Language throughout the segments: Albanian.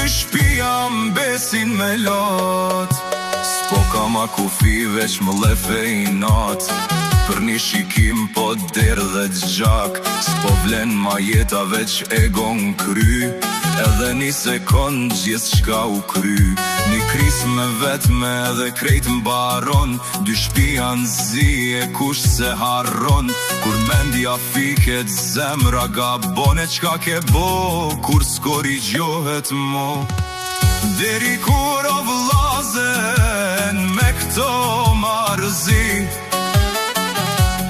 dy shpia mbesin me lot. S'po kam a kufi veç më lefe i nat, për një shikim po der dhe gjak. S'po vlen ma jeta veç egon kry, edhe një sekund gjithë shka u kry. Një kris me vetme edhe krejt mbaron, dy shpia nzi e kush se harron. Kur mendja fiket zemra gabon, e qka ke bo kur s'korrigjohet mo. Deri kur o vllazen me këto marzi,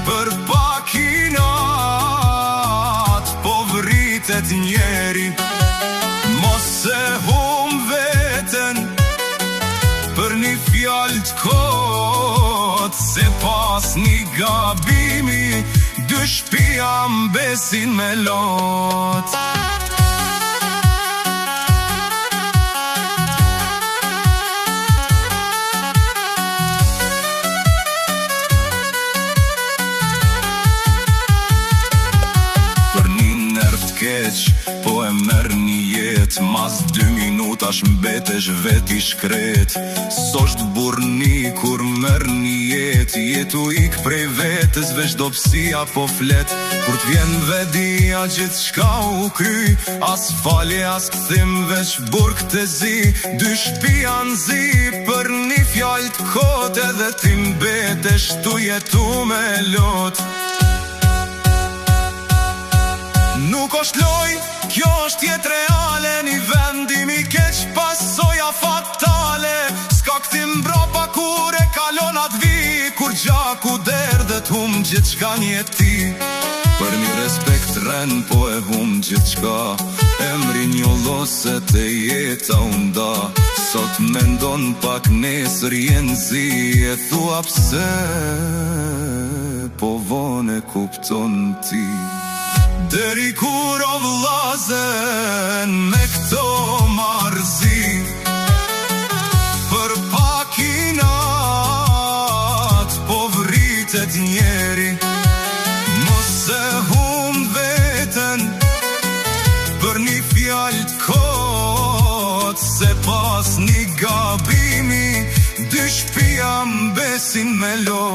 për pak i nat po vritet njeri. Mos se hum veten për një fjallë t'kot, se pas një gabimi dy shpia mbesin me lot. Po e merr një jet, mas 2 minutash mbetesh vet i shkret. S'osht burni kur merr një jet, jetu ik prej vetes veç dopsia po flet. Kur t'vjen vedia gjithë shka u kry, as falje as këthim veç burg të zi. Dy shpia nzi për një fjallë t'kot, edhe ti mbetesh tu jetu me lot. Nuk është loj, kjo është jetë reale, një vendim i keq pasoja fatale. S'ka këthim mbrapa kur e kalon atë vi, kur gjaku derdhet hum gjithë shka njeti. Për një respekt ren po e hum gjithë shka, emri njolloset e jeta unda. Sot mendon pak nesër jenë zi, e thua pse po vone kupton ti. Deri kur o vllazen me këto marzi, për pak i nat po vritet njeri. Mos se hum veten për një fjallë t'kot, se pas një gabimi dy shpia mbesin me lot.